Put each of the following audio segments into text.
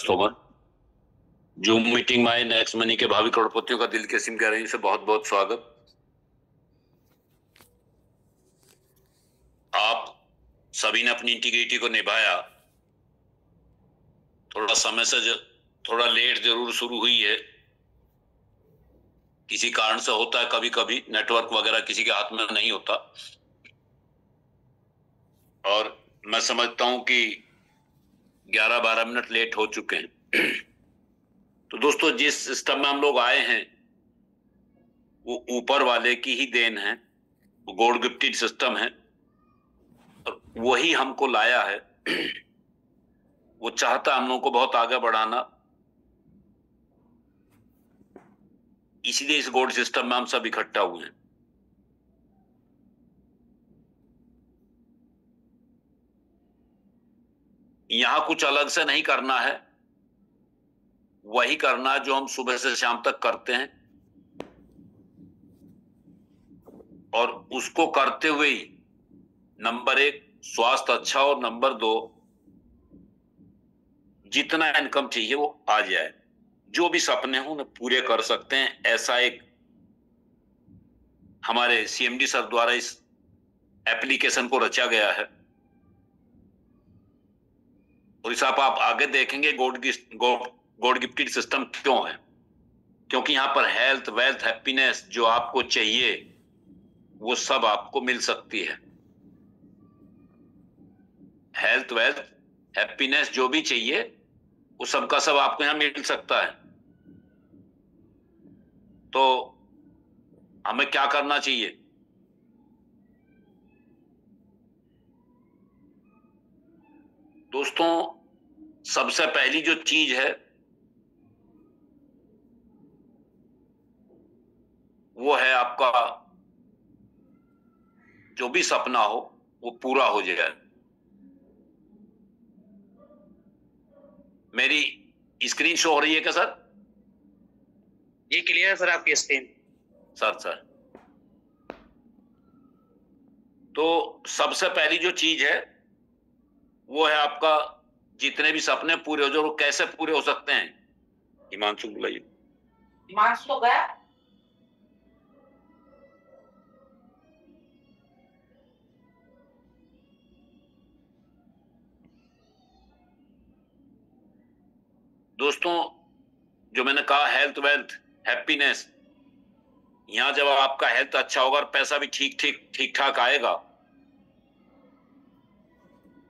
Customer zoom meeting में आए next money के भावी करोड़पतियों का दिल के सिम कह रही से बहुत बहुत स्वागत। आप सभी ने अपनी इंटीग्रिटी को निभाया। थोड़ा समय से थोड़ा लेट जरूर शुरू हुई है, किसी कारण से होता है, कभी कभी नेटवर्क वगैरह किसी के हाथ में नहीं होता। और मैं समझता हूं कि 11-12 मिनट लेट हो चुके हैं। तो दोस्तों, जिस सिस्टम में हम लोग आए हैं वो ऊपर वाले की ही देन है, वो गॉड गिफ्टेड सिस्टम है और वही हमको लाया है। वो चाहता हम लोगों को बहुत आगे बढ़ाना, इसीलिए इस गॉड सिस्टम में हम सब इकट्ठा हुए हैं। यहां कुछ अलग से नहीं करना है, वही करना जो हम सुबह से शाम तक करते हैं, और उसको करते हुए ही नंबर 1 स्वास्थ्य अच्छा और नंबर 2 जितना इनकम चाहिए वो आ जाए। जो भी सपने हो उन्हें पूरे कर सकते हैं, ऐसा एक हमारे सीएमडी सर द्वारा इस एप्लीकेशन को रचा गया है। और इस आप आगे देखेंगे गॉड गिफ्टेड सिस्टम क्यों है, क्योंकि यहां पर हेल्थ, वेल्थ, हैप्पीनेस जो आपको चाहिए वो सब आपको मिल सकती है। हेल्थ, वेल्थ, हैप्पीनेस जो भी चाहिए वो सब का सब आपको यहां मिल सकता है। तो हमें क्या करना चाहिए? दोस्तों, सबसे पहली जो चीज है वो है आपका जो भी सपना हो वो पूरा हो जाए। मेरी स्क्रीन शो हो रही है क्या सर? जी क्लियर है सर आपकी स्क्रीन। सर तो सबसे पहली जो चीज है वो है आपका जितने भी सपने पूरे हो जाए। वो कैसे पूरे हो सकते हैं? हिमांशु बुलाइए। हिमांशु तो गया। दोस्तों, जो मैंने कहा हेल्थ, वेल्थ, हैप्पीनेस, यहां जब आपका हेल्थ अच्छा होगा और पैसा भी ठीक ठाक आएगा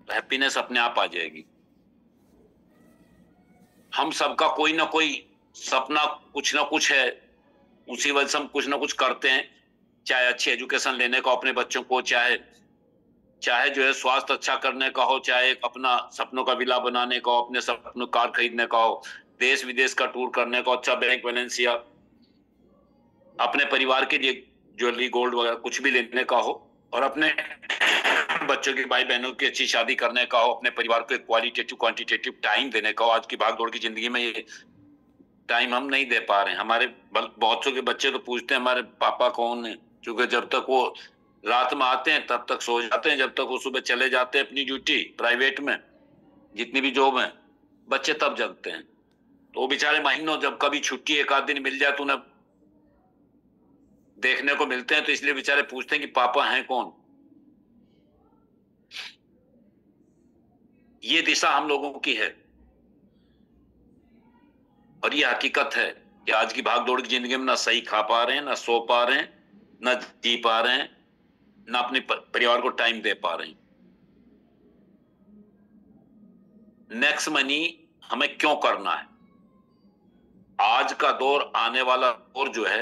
तो हैप्पीनेस अपने आप आ जाएगी। हम सबका कोई ना कोई सपना कुछ ना कुछ है, उसी वजह से हम कुछ ना कुछ करते हैं। चाहे अच्छी एजुकेशन लेने का अपने बच्चों को, चाहे जो है स्वास्थ्य अच्छा करने का हो, चाहे अपना सपनों का विला बनाने का हो, अपने सपनों कार खरीदने का हो, देश विदेश का टूर करने का, अच्छा बैंक बैलेंस, या अपने परिवार के लिए ज्वेलरी, गोल्ड वगैरह कुछ भी लेने का हो, और अपने बच्चों की, भाई बहनों की अच्छी शादी करने का हो, अपने परिवार को एक क्वालिटेटिव क्वांटिटेटिव टाइम देने का हो। आज की भागदौड़ की जिंदगी में ये टाइम हम नहीं दे पा रहे हैं। हमारे बहुत से बच्चे तो पूछते हैं हमारे पापा कौन है, क्योंकि जब तक वो रात में आते हैं तब तक सो जाते हैं, जब तक वो सुबह चले जाते हैं अपनी ड्यूटी प्राइवेट में, जितनी भी जॉब है, बच्चे तब जगते हैं। तो वो बेचारे महीनों, जब कभी छुट्टी एक आध दिन मिल जाए तो उन्हें देखने को मिलते हैं, तो इसलिए बेचारे पूछते हैं कि पापा हैं कौन। ये दिशा हम लोगों की है और ये हकीकत है कि आज की भागदौड़ की जिंदगी में ना सही खा पा रहे हैं, ना सो पा रहे हैं, ना जी पा रहे हैं, ना अपने परिवार को टाइम दे पा रहे हैं। नेक्स्ट मनी हमें क्यों करना है? आज का दौर, आने वाला दौर जो है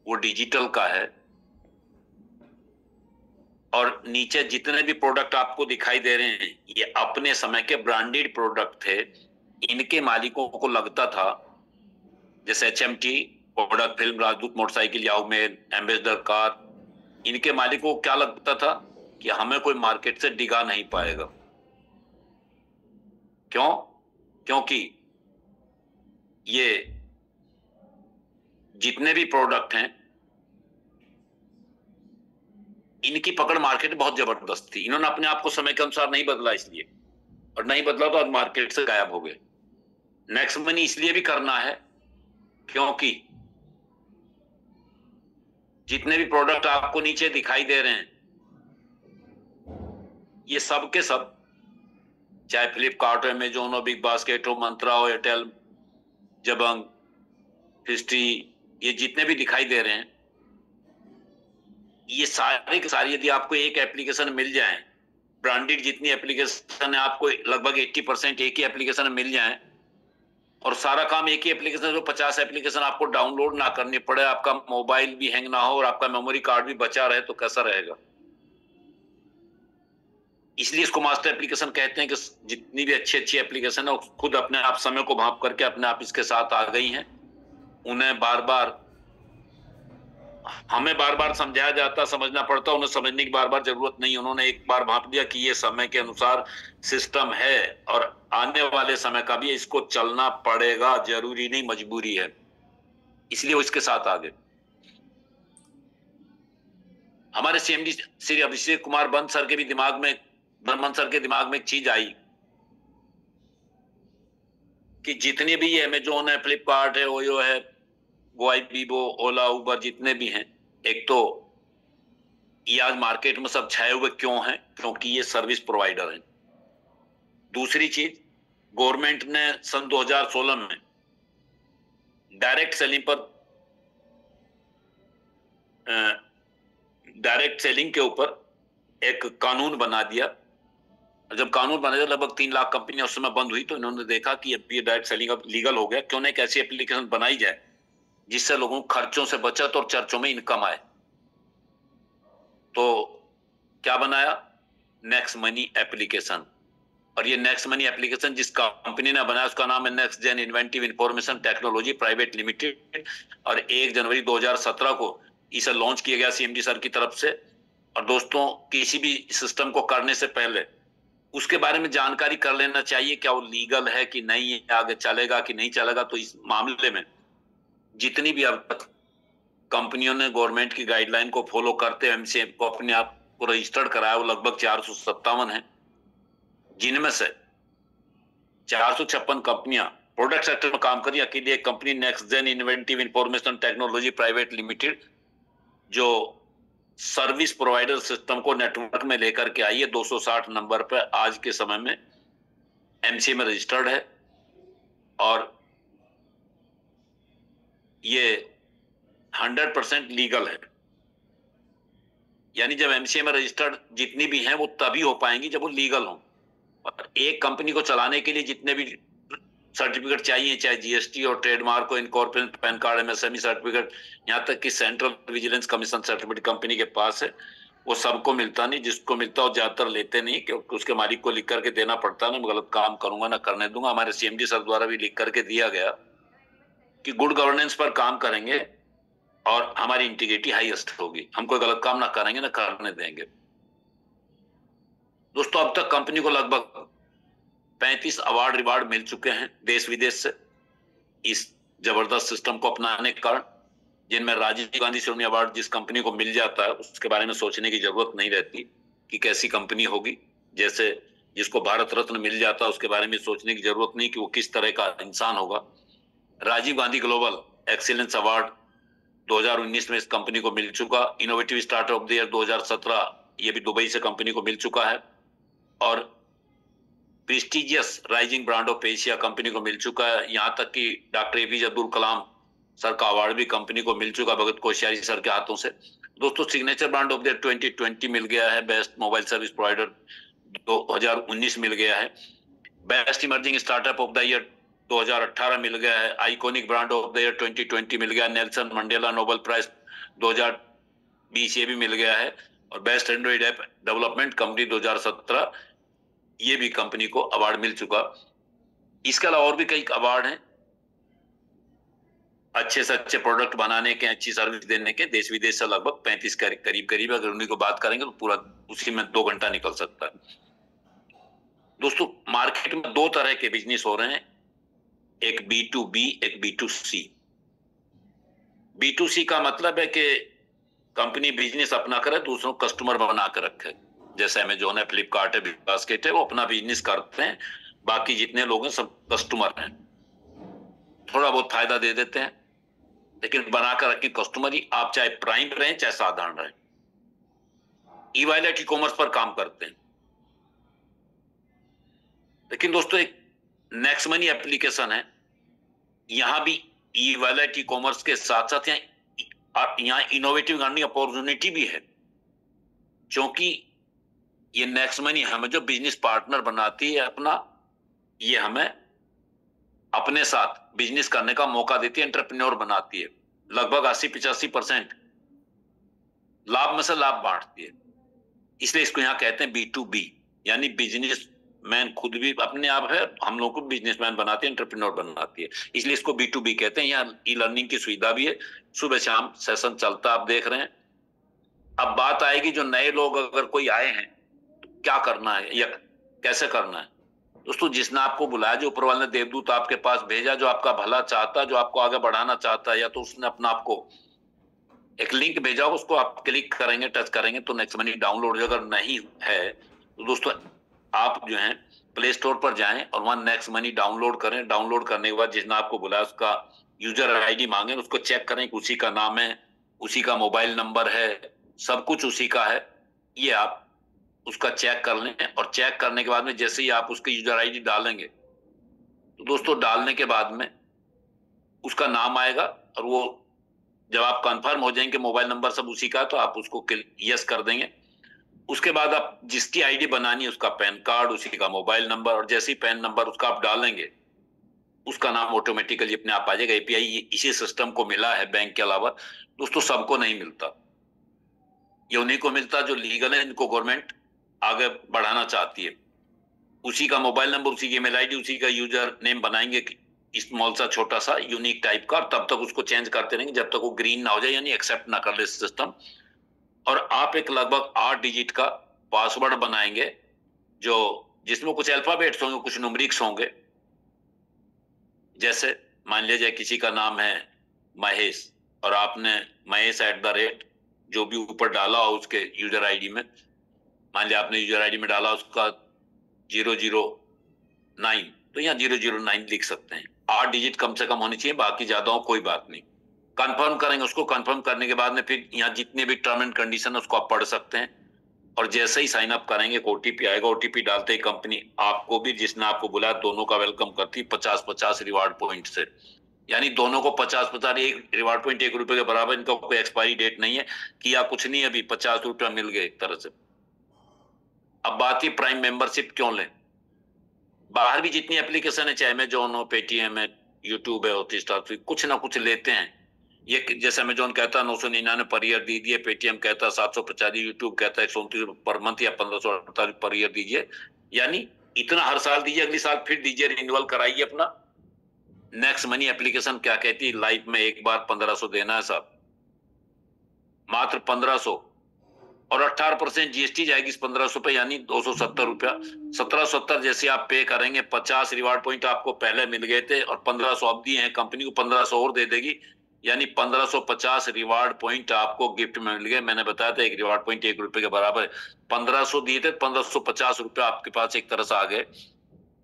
वो डिजिटल का है, और नीचे जितने भी प्रोडक्ट आपको दिखाई दे रहे हैं ये अपने समय के ब्रांडेड प्रोडक्ट थे। इनके मालिकों को लगता था, जैसे HMT product, film, Rajdoot motorcycle, Yahoo mail, ambassador car, इनके मालिकों को क्या लगता था कि हमें कोई मार्केट से डिगा नहीं पाएगा। क्यों? क्योंकि ये जितने भी प्रोडक्ट हैं इनकी पकड़ मार्केट में बहुत जबरदस्त थी। इन्होंने अपने आप को समय के अनुसार नहीं बदला, इसलिए, और नहीं बदला तो आज मार्केट से गायब हो गए। नेक्स्ट मनी इसलिए भी करना है क्योंकि जितने भी प्रोडक्ट आपको नीचे दिखाई दे रहे हैं, ये सब के सब, चाहे फ्लिपकार्ट हो, अमेजोन हो, बिग बास्केट हो, मंत्रा हो, एयरटेल, जबंग, हिस्ट्री, ये जितने भी दिखाई दे रहे हैं, ये सारे के सारे यदि आपको एक एप्लीकेशन मिल जाए, ब्रांडेड जितनी एप्लीकेशन है आपको लगभग 80% एक ही एप्लीकेशन मिल जाए, और सारा काम एक ही एप्लीकेशन, जो 50 एप्लीकेशन आपको डाउनलोड ना करनी पड़े, आपका मोबाइल भी हैंग ना हो और आपका मेमोरी कार्ड भी बचा रहे, तो कैसा रहेगा। इसलिए इसको मास्टर एप्लीकेशन कहते हैं कि जितनी भी अच्छी अच्छी एप्लीकेशन है खुद अपने आप समय को भांप करके अपने आप इसके साथ आ गई हैं। उन्हें बार बार, हमें बार बार समझाया जाता, समझना पड़ता, उन्हें समझने की बार बार जरूरत नहीं। उन्होंने एक बार भांप दिया कि ये समय के अनुसार सिस्टम है और आने वाले समय का भी इसको चलना पड़ेगा, जरूरी नहीं मजबूरी है, इसलिए वो इसके साथ आ गए। हमारे सीएमडी श्री अभिषेक कुमार बंद सर के भी दिमाग में, बर्मन सर के दिमाग में एक चीज आई कि जितने भी ये अमेजोन है, फ्लिपकार्ट है, ओयो है, गोआई, बीबो, ओला, उबर, जितने भी हैं, एक तो ये आज मार्केट में सब छाए हुए क्यों हैं? क्योंकि ये सर्विस प्रोवाइडर हैं। दूसरी चीज, गवर्नमेंट ने सन 2016 में डायरेक्ट सेलिंग के ऊपर एक कानून बना दिया। जब कानून बना दिया, लगभग 3 लाख कंपनियां उस समय बंद हुई, तो इन्होंने देखा कि अब ये डायरेक्ट सेलिंग अब लीगल हो गया, क्यों ना एक ऐसी एप्लीकेशन बनाई जाए जिससे लोगों को खर्चों से बचत और चर्चों में इनकम आए। तो क्या बनाया? Next money application. और ये नेक्स्ट मनी एप्लीकेशन जिस कंपनी ने बनाया उसका नाम है next gen inventive information technology private limited, और 1 जनवरी 2017 को इसे लॉन्च किया गया सीएमडी सर की तरफ से। और दोस्तों, किसी भी सिस्टम को करने से पहले उसके बारे में जानकारी कर लेना चाहिए, क्या वो लीगल है कि नहीं, आगे चलेगा कि नहीं चलेगा। तो इस मामले में जितनी भी अब तक कंपनियों ने गवर्नमेंट की गाइडलाइन को फॉलो करते हुए एमसीए को अपने आप को रजिस्टर्ड कराया, वो लगभग 457 है, जिनमें से 456 कंपनियां प्रोडक्ट सेक्टर में काम करी। अकेली एक कंपनी next gen inventive information technology private limited, जो सर्विस प्रोवाइडर सिस्टम को नेटवर्क में लेकर के आई है, 260 नंबर पर आज के समय में एमसीए में रजिस्टर्ड है। और ये 100% लीगल है। यानी जब एमसीए में रजिस्टर्ड जितनी भी हैं वो तभी हो पाएंगी जब वो लीगल हो। और एक कंपनी को चलाने के लिए जितने भी सर्टिफिकेट चाहिए, चाहे जीएसटी और ट्रेडमार्क को, incorporate, pan card, MSME certificate, यहाँ तक कि central vigilance commission certificate company के पास है, वो सबको मिलता नहीं। जिसको मिलता है वो ज्यादातर लेते नहीं, क्योंकि उसके मालिक को लिख करके देना पड़ता है ना, मैं गलत काम करूंगा ना करने दूंगा। हमारे सीएमडी सर द्वारा भी लिख करके दिया गया कि गुड गवर्नेंस पर काम करेंगे और हमारी इंटीग्रिटी हाईएस्ट होगी, हम कोई गलत काम ना करेंगे ना करने देंगे। दोस्तों, अब तक कंपनी को लगभग 35 अवार्ड रिवार्ड मिल चुके हैं देश विदेश से इस जबरदस्त सिस्टम को अपनाने के कारण, जिनमें राजीव गांधी श्रेणी अवार्ड जिस कंपनी को मिल जाता है उसके बारे में सोचने की जरूरत नहीं रहती कि कैसी कंपनी होगी। जैसे जिसको भारत रत्न मिल जाता है उसके बारे में सोचने की जरूरत नहीं कि वो किस तरह का इंसान होगा। Rajiv Gandhi global excellence award 2019 में इस कंपनी को मिल चुका। Innovative startup of the year 2017 ये भी दुबई से कंपनी को मिल चुका है। और prestigious rising brand of Asia company को मिल चुका है। यहाँ तक कि doctor APJ Abdul Kalam sir का अवार्ड भी कंपनी को मिल चुका भगत कोश्यारी सर के हाथों से। दोस्तों, signature brand of the year 2020 मिल गया है। बेस्ट मोबाइल सर्विस प्रोवाइडर 2019 मिल गया है। Best emerging startup of the year 2018 मिल गया है। Iconic brand of the year 2020 मिल गया। नेल्सन मंडेला नोबेल प्राइज 2020 ये भी मिल गया है। और best Android app development company 2017 ये भी कंपनी को अवार्ड मिल चुका। इसके अलावा और भी कई अवार्ड हैं अच्छे से अच्छे प्रोडक्ट बनाने के, अच्छी सर्विस देने के, देश विदेश से लगभग 35 करीब। अगर उन्हीं को बात करेंगे तो पूरा उसी में 2 घंटा निकल सकता है। दोस्तों, मार्केट में 2 तरह के बिजनेस हो रहे हैं, एक B2B, एक B2C। B2C का मतलब है कि कंपनी बिजनेस अपना करे, दूसरों को कस्टमर बना कर रखे। जैसे अमेजोन है, फ्लिपकार्ट है, बिग बास्केट है, वो अपना बिजनेस करते हैं, बाकी जितने लोग हैं सब कस्टमर हैं। थोड़ा बहुत फायदा दे देते हैं, लेकिन बनाकर रखें कस्टमर ही, आप चाहे प्राइम रहें चाहे साधारण रहें, ई वॉलेट ई कॉमर्स पर काम करते हैं। लेकिन दोस्तों एक नेक्स्ट मनी एप्लीकेशन है, यहां भी ई वॉलेट ई कॉमर्स के साथ साथ यहाँ इनोवेटिव अर्निंग अपॉर्चुनिटी भी है, क्योंकि ये नेक्स्ट मनी हमें जो बिजनेस पार्टनर बनाती है अपना, ये हमें अपने साथ बिजनेस करने का मौका देती है, एंटरप्रेन्योर बनाती है, लगभग 80-85% लाभ में से लाभ बांटती है। इसलिए इसको यहाँ कहते हैं B2B, यानी बिजनेस मैन खुद भी अपने आप है, हम लोग को बिजनेसमैन बनाती है, एंटरप्रेन्योर बनाती है, इसलिए इसको B2B कहते हैं। यहाँ ई लर्निंग की सुविधा भी है, सुबह शाम सेशन चलता है, आप देख रहे हैं। अब बात आएगी जो नए लोग अगर कोई आए हैं तो क्या करना है या कैसे करना है। दोस्तों जिसने आपको बुलाया, जो ऊपर वाले ने देवदूत आपके पास भेजा, जो आपका भला चाहता है, जो आपको आगे बढ़ाना चाहता है, या तो उसने अपना आपको एक लिंक भेजा, उसको आप क्लिक करेंगे, टच करेंगे तो नेक्स्ट मनी डाउनलोड अगर नहीं है तो दोस्तों आप जो है प्ले स्टोर पर जाएं और वहां नेक्स्ट मनी डाउनलोड करें। डाउनलोड करने के बाद जिसने आपको बुलाया उसका यूजर आईडी मांगे, उसको चेक करें कि उसी का नाम है, उसी का मोबाइल नंबर है, सब कुछ उसी का है, ये आप उसका चेक कर लें। और चेक करने के बाद में जैसे ही आप उसके यूजर आईडी डालेंगे तो दोस्तों डालने के बाद में उसका नाम आएगा, और वो जब आप कंफर्म हो जाएंगे मोबाइल नंबर सब उसी का, तो आप उसको यस कर देंगे। उसके बाद आप जिसकी आईडी बनानी है उसका पैन कार्ड, उसी का मोबाइल नंबर, और जैसे ही पैन नंबर उसका आप डालेंगे उसका नाम ऑटोमेटिकली अपने आप आ जाएगा। एपीआई इसी सिस्टम को मिला है, बैंक के अलावा दोस्तों सबको नहीं मिलता, ये उन्हीं को मिलता जो लीगल है, इनको गवर्नमेंट आगे बढ़ाना चाहती है। उसी का मोबाइल नंबर, उसी की ईमेल आईडी, उसी का यूजर नेम बनाएंगे, स्मॉल सा छोटा सा यूनिक टाइप का, तब तक उसको चेंज करते रहेंगे जब तक वो ग्रीन ना हो जाए, यानी एक्सेप्ट ना कर ले सिस्टम। और आप एक लगभग 8 डिजिट का पासवर्ड बनाएंगे, जो जिसमें कुछ अल्फाबेट्स होंगे, कुछ न्यूमेरिक्स होंगे। जैसे मान लीजिए किसी का नाम है महेश, और आपने महेश @ जो भी ऊपर डाला हो उसके यूजर आईडी में, मान लिया आपने यूजर आईडी में डाला उसका 009, तो यहाँ 009 लिख सकते हैं। 8 डिजिट कम से कम होनी चाहिए, बाकी ज्यादा हो कोई बात नहीं। कंफर्म करेंगे उसको, कंफर्म करने के बाद में फिर यहाँ जितने भी टर्म एंड कंडीशन है उसको आप पढ़ सकते हैं। और जैसे ही साइन अप करेंगे ओटीपी आएगा, ओटीपी डालते ही कंपनी आपको भी, जिसने आपको बुलाया, दोनों का वेलकम करती है 50-50 रिवार्ड पॉइंट से, यानी दोनों को 50-50, एक रिवार्ड पॉइंट 1 रुपए के बराबर, इनका कोई एक्सपायरी डेट नहीं है कि या कुछ नहीं, अभी 50 रुपया मिल गए एक तरह से। अब बात ही प्राइम मेंबरशिप क्यों लें। बाहर भी जितनी एप्लीकेशन है, चाहे अमेजॉन हो, पेटीएम है, यूट्यूब है, हॉटस्टार, कुछ ना कुछ लेते हैं। ये जैसे अमेजॉन कहता है 999 पर ईयर दीजिए, पेटीएम कहता है 750, यूट्यूब कहता है 129 पर मंथ या 1548 पर ईयर दीजिए, यानी इतना हर साल दीजिए, अगली साल फिर दीजिए, रिन्यूअल कराइए अपना। नेक्स्ट मनी एप्लीकेशन क्या कहती है, लाइफ में एक बार 1500 देना है साहब, मात्र 1500, और 18% जीएसटी जाएगी इस 1500 पे, यानी 270 रुपया। 1770 जैसे आप पे करेंगे, 50 रिवार्ड पॉइंट आपको पहले मिल गए थे और 1500 अब दिए हैं, कंपनी को 1500 और दे देगी, यानी 1550 रिवार्ड पॉइंट आपको गिफ्ट में मिल गए। मैंने बताया था एक रिवार्ड पॉइंट 1 रुपए के बराबर है, 1500 दिए थे, 1550 रुपया आपके पास एक तरह से आ गए,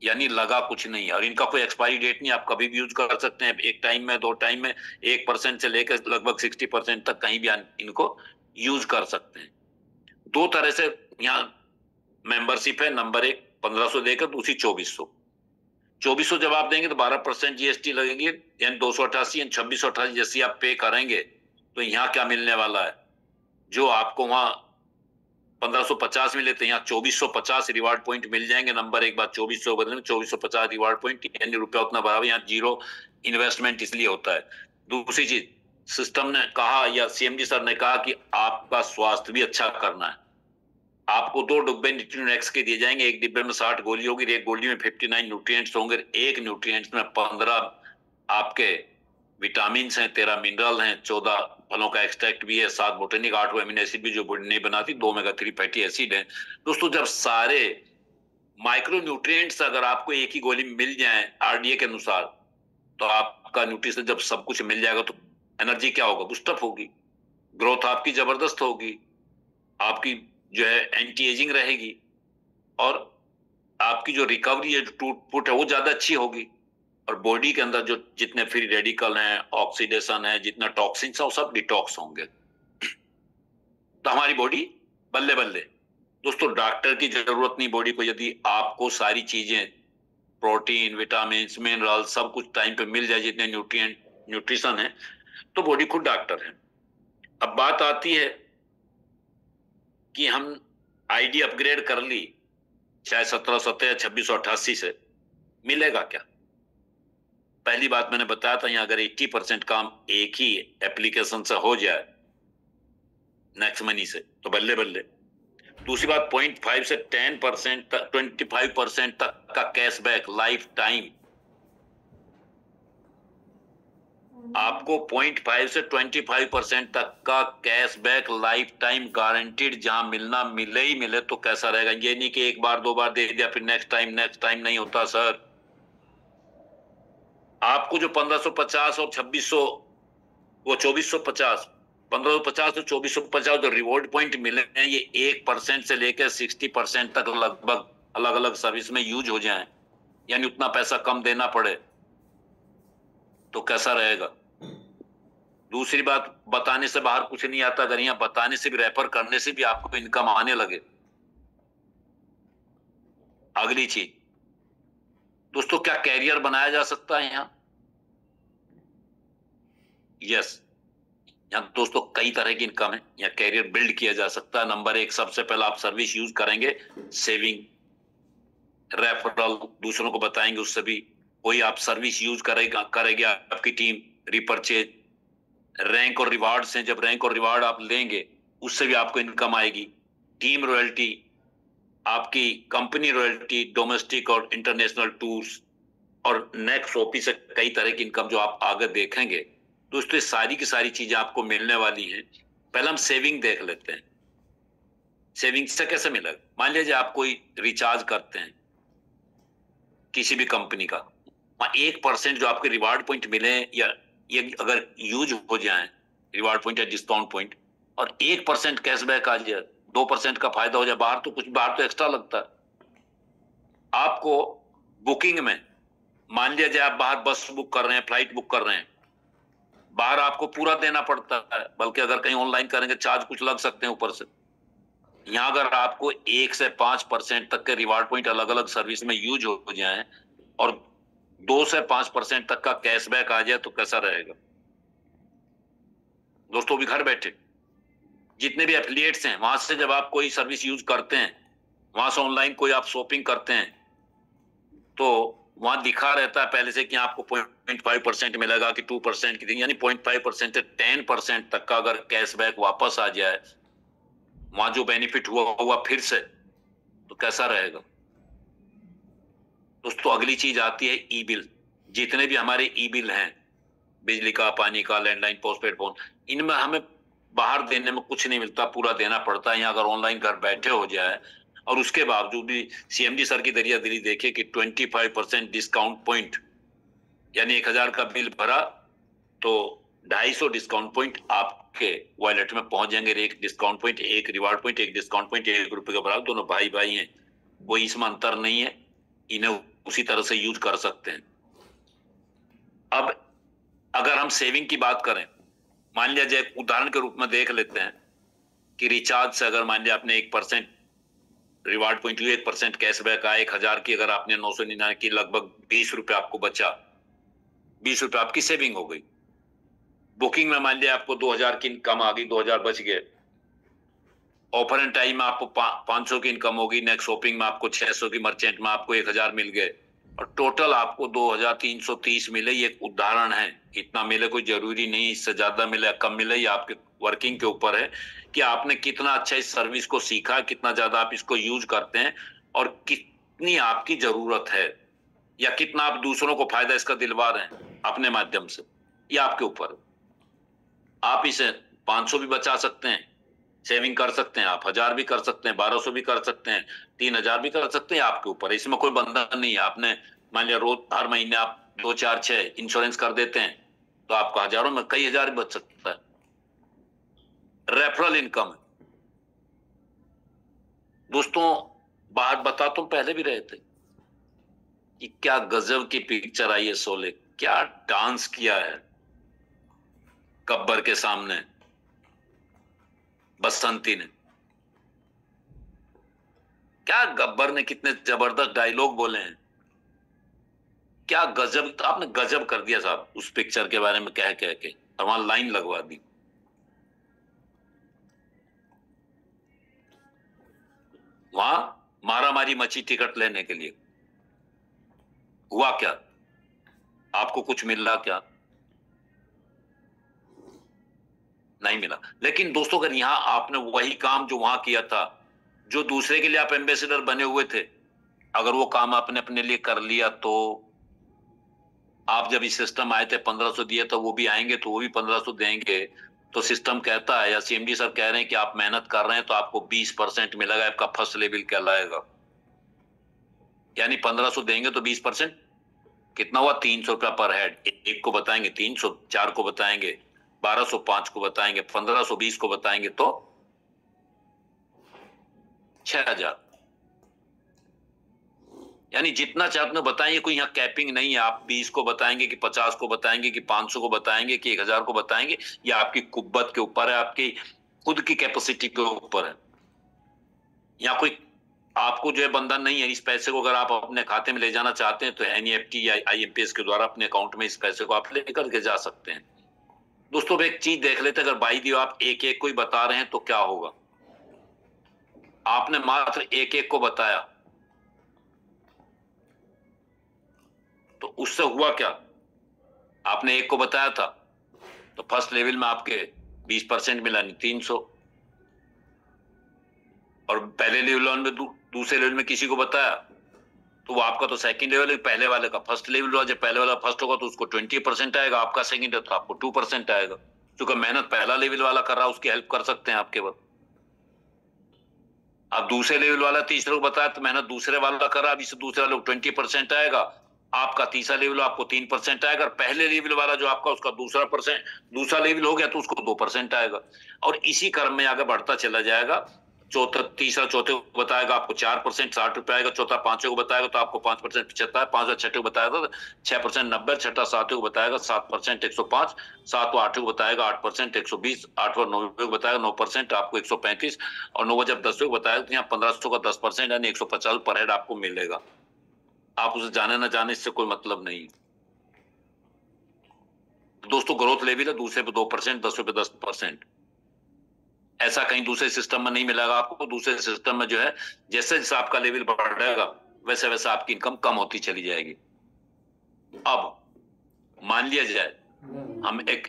यानी लगा कुछ नहीं है। और इनका कोई एक्सपायरी डेट नहीं, आप कभी भी यूज कर सकते हैं, एक टाइम में, 2 टाइम में, 1% से लेकर लगभग 60% तक कहीं भी इनको यूज कर सकते हैं। 2 तरह से यहाँ मेंबरशिप है, नंबर 1 1500 देकर, दूसरी 2400। 2400 जब आप देंगे तो 12% जीएसटी लगेगी, यानी 288, यानी 2688 जैसे आप पे करेंगे तो यहाँ क्या मिलने वाला है, जो आपको वहां 1550 मिले थे, यहाँ 2450 रिवार्ड पॉइंट मिल जाएंगे। नंबर 1 बात 2400 बदले में 2450 रिवार्ड पॉइंट, यानी रुपया उतना बराबर, यहाँ 0 इन्वेस्टमेंट इसलिए होता है। दूसरी चीज, सिस्टम ने कहा या सीएमडी सर ने कहा कि आपका स्वास्थ्य भी अच्छा करना है, आपको 2 डिब्बे न्यूट्रिएंट्स के दिए जाएंगे, एक डिब्बे में 60 गोली होगी, एक गोली में 59 न्यूट्रिएंट्स होंगे, एक न्यूट्रिएंट्स में 15 आपके विटामिन हैं, 13 मिनरल हैं, 14 फलों का एक्सट्रैक्ट भी है, 7 बोटेनिक, 8 अमीनो एसिड भी जो बॉडी नहीं बनाती, 2 ओमेगा-3 फैटी एसिड है। दोस्तों जब सारे माइक्रो न्यूट्रिएंट्स अगर आपको एक ही गोली में मिल जाए आरडीए के अनुसार, तो आपका न्यूट्रिशन जब सब कुछ मिल जाएगा तो एनर्जी क्या होगा, बूस्टअप होगी, ग्रोथ आपकी जबरदस्त होगी, आपकी जो है एंटी एजिंग रहेगी, और आपकी जो रिकवरी है, जो टूट फुट है, वो ज्यादा अच्छी होगी। और बॉडी के अंदर जो जितने फ्री रेडिकल हैं, ऑक्सीडेशन है, जितना टॉक्सिन्स है, वो सब डिटॉक्स होंगे, तो हमारी बॉडी बल्ले बल्ले। दोस्तों डॉक्टर की जरूरत नहीं बॉडी को, यदि आपको सारी चीजें प्रोटीन, विटामिन, मिनरल सब कुछ टाइम पे मिल जाए, जितने न्यूट्रिशन है, तो बॉडी खुद डॉक्टर है। अब बात आती है कि हम आईडी अपग्रेड कर ली, चाहे 1770 या 2688 से, मिलेगा क्या? पहली बात मैंने बताया था, यहाँ अगर 80% काम एक ही एप्लीकेशन से हो जाए नेक्स्ट मनी से, तो बल्ले बल्ले। दूसरी बात, 0.5 से 10% तक, 25% तक का कैशबैक लाइफ टाइम। आपको 0.5 से 25% तक का कैशबैक लाइफ टाइम गारंटीड, जहां मिलना मिले ही मिले, तो कैसा रहेगा? ये नहीं कि एक बार दो बार दे दिया फिर नेक्स्ट टाइम नहीं होता सर। आपको जो 1550 और 2600, वो 2450, 1550 तो 2450 जो रिवॉर्ड पॉइंट मिले हैं, ये 1% से लेकर 60% तक लगभग अलग अलग सर्विस में यूज हो जाएं, यानी उतना पैसा कम देना पड़े, तो कैसा रहेगा? दूसरी बात, बताने से बाहर कुछ नहीं आता। अगर यहाँ बताने से भी, रेफर करने से भी आपको इनकम आने लगे। अगली चीज दोस्तों, क्या कैरियर बनाया जा सकता है यहाँ? यस, यहाँ दोस्तों कई तरह की इनकम है, यहाँ कैरियर बिल्ड किया जा सकता है। नंबर एक, सबसे पहला आप सर्विस यूज करेंगे, सेविंग, रेफरल, दूसरों को बताएंगे, उससे भी कोई आप सर्विस यूज करेगी आपकी टीम, रिपर्चेज, रैंक और रिवार्ड से, जब रैंक और रिवार्ड आप लेंगे उससे भी आपको इनकम आएगी। टीम रॉयल्टी, आपकी कंपनी रॉयल्टी, डोमेस्टिक और इंटरनेशनल टूर्स, और नेक्स्ट ओपी से कई तरह की इनकम जो आप आगे देखेंगे। दोस्तों ये सारी की सारी चीजें आपको मिलने वाली हैं। पहले हम सेविंग देख लेते हैं। सेविंग से कैसे मिलेगा? मान लीजिए आप कोई रिचार्ज करते हैं किसी भी कंपनी का, 1% जो आपके रिवार्ड पॉइंट मिले, या ये अगर यूज हो जाए रिवार्ड पॉइंट या डिस्काउंट पॉइंट, और 1% कैशबैक आ जाए, 2% का फायदा हो जाए, बाहर तो एक्स्ट्रा लगता है आपको। बुकिंग में मान लिया जाए आप बाहर बस बुक कर रहे हैं, फ्लाइट बुक कर रहे हैं, बाहर आपको पूरा देना पड़ता है, बल्कि अगर कहीं ऑनलाइन करेंगे चार्ज कुछ लग सकते हैं ऊपर से। यहाँ अगर आपको 1 से 5% तक के रिवार्ड पॉइंट अलग अलग सर्विस में यूज हो जाए, और 2 से 5% तक का कैशबैक आ जाए, तो कैसा रहेगा दोस्तों? भी घर बैठे जितने भी एफिलिएट्स हैं, वहां से जब आप कोई सर्विस यूज करते हैं, वहां से ऑनलाइन कोई आप शॉपिंग करते हैं, तो वहां दिखा रहता है पहले से कि आपको 0.5% मिलेगा कि 2% की, यानी 0.5% से 10% तक का अगर कैशबैक वापस आ जाए, वहां जो बेनिफिट हुआ फिर से, तो कैसा रहेगा दोस्तों? अगली चीज आती है ई बिल। जितने भी हमारे ई बिल हैं, बिजली का, पानी का, लैंडलाइन, पोस्टपेड फोन, इनमें हमें बाहर देने में कुछ नहीं मिलता, पूरा देना पड़ता है। यहाँ अगर ऑनलाइन घर बैठे हो जाए, और उसके बावजूद भी सीएमडी सर की दरियादिली देखे कि 25% डिस्काउंट पॉइंट, यानी 1000 का बिल भरा तो 250 डिस्काउंट पॉइंट आपके वॉलेट में पहुंच जाएंगे। एक डिस्काउंट पॉइंट, एक रिवार्ड पॉइंट, एक डिस्काउंट पॉइंट, ₹1 का बराबर, दोनों भाई भाई हैं, कोई इसमें अंतर नहीं है, इन्हें उसी तरह से यूज कर सकते हैं। अब अगर हम सेविंग की बात करें, मान लिया जाए उदाहरण के रूप में देख लेते हैं कि रिचार्ज से अगर मान लिया आपने 1% रिवार्ड पॉइंट हुई, 1% कैशबैक आया, 1000 की अगर आपने 999 की, लगभग ₹20 आपको बचा, ₹20 आपकी सेविंग हो गई। बुकिंग में मान लिया आपको 2000 की इनकम आ गई, 2000 बच गए। ऑफर एंड टाइम में आपको 500 की इनकम होगी, नेक्स्ट शॉपिंग में आपको 600 की, मर्चेंट में आपको 1000 मिल गए, और टोटल आपको 2330 मिले। ये एक उदाहरण है, इतना मिले कोई जरूरी नहीं, इससे ज्यादा मिले कम मिले, ये आपके वर्किंग के ऊपर है कि आपने कितना अच्छा इस सर्विस को सीखा, कितना ज्यादा आप इसको यूज करते हैं, और कितनी आपकी जरूरत है, या कितना आप दूसरों को फायदा इसका दिलवा रहे हैं अपने माध्यम से, ये आपके ऊपर। आप इसे 500 भी बचा सकते हैं, सेविंग कर सकते हैं, आप 1000 भी कर सकते हैं, 1200 भी कर सकते हैं, 3000 भी कर सकते हैं, आपके ऊपर। इसमें कोई बंधन नहीं है। आपने मान लिया रोज हर महीने आप 2, 4, 6 इंश्योरेंस कर देते हैं, तो आपका हजारों में कई हजार बच सकता है। रेफरल इनकम दोस्तों, बात बता तुम पहले भी रहे थे, कि क्या गजब की पिक्चर आई है शोले, क्या डांस किया है गब्बर के सामने बसंती ने, क्या गब्बर ने कितने जबरदस्त डायलॉग बोले हैं, क्या गजब, तो आपने गजब कर दिया साहब उस पिक्चर के बारे में कह कह के, और वहां लाइन लगवा दी। वहां मारामारी मची टिकट लेने के लिए। हुआ क्या? आपको कुछ मिल रहा क्या? नहीं मिला। लेकिन दोस्तों अगर यहां आपने वही काम जो वहां किया था, जो दूसरे के लिए आप एम्बेसडर बने हुए थे, अगर वो काम आपने अपने लिए कर लिया, तो आप जब इस सिस्टम आए थे 1500 दिए, तो वो भी आएंगे तो वो भी 1500 देंगे। तो सिस्टम कहता है या सीएमडी सर कह रहे हैं कि आप मेहनत कर रहे हैं तो आपको 20% मिलेगा, आपका फर्स्ट लेवल कहलाएगा। यानी 1500 देंगे तो 20% कितना हुआ? 300 रुपया पर हेड। एक को बताएंगे 300, 4 को बताएंगे 1200, 5 को बताएंगे 1500, 20 को बताएंगे तो 6000। यानी जितना चाहते बताएंगे, कोई यहाँ कैपिंग नहीं है। आप 20 को बताएंगे कि 50 को बताएंगे कि 500 को बताएंगे कि 1000 को बताएंगे, या आपकी कुब्बत के ऊपर है, आपकी खुद की कैपेसिटी के ऊपर है। यहाँ कोई आपको जो है बंधन नहीं है। इस पैसे को अगर आप अपने खाते में ले जाना चाहते हैं तो एनईएफटी या आईएमपीएस के द्वारा अपने अकाउंट में इस पैसे को आप लेकर के जा सकते हैं। दोस्तों अब एक चीज देख लेते हैं, अगर बाई दी आप एक एक को ही बता रहे हैं तो क्या होगा। आपने मात्र एक एक को बताया, तो उससे हुआ क्या? आपने एक को बताया था तो फर्स्ट लेवल में आपके 20% मिला, नहीं 300। और पहले लेवल में दूसरे लेवल में किसी को बताया तो वो आपका तो सेकंड लेवल है, पहले वाले का फर्स्ट लेवल हुआ। जब पहले वाला फर्स्ट होगा तो उसको 20% आएगा, आपका सेकंड है तो आपको 2% आएगा। क्योंकि मेहनत पहला लेवल वाला कर रहा है, उसकी हेल्प कर सकते हैं आप केवल। आप दूसरे लेवल वाला तीसरे को बताया तो मेहनत दूसरे वाला कर रहा है, अब इससे दूसरे वाले को 20% आएगा, आपका तीसरा लेवल आपको 3% आएगा। पहले लेवल वाला जो आपका उसका दूसरा लेवल हो गया तो उसको 2% आएगा। और इसी क्रम में आगे बढ़ता चला जाएगा। तीसरा चौथे को बताएगा आपको 4% 60 रुपए आएगा, चौथा पांचवे को बताएगा तो आपको 5% 75, पांचवा छठे को बताएगा तो 6% 90, छठा सातवें को बताएगा 7% 105, सातवां आठवें को बताएगा 8% 120, आठवां नौवें को बताएगा 9% आपको 135, और नौवां जब 10वें को बताएगा तो यहाँ 1500 का 10% यानी 150 पर हेड आपको मिलेगा। आप उसे जाने ना जाने इससे कोई मतलब नहीं। दोस्तों ग्रोथ लेवल है, दूसरे पे 2%, 10वें पे 10%। ऐसा कहीं दूसरे सिस्टम में नहीं मिलेगा आपको। दूसरे सिस्टम में जो है जैसे जैसे आपका लेवल बढ़ेगा वैसे वैसे आपकी इनकम कम होती चली जाएगी। अब मान लिया जाए, हम एक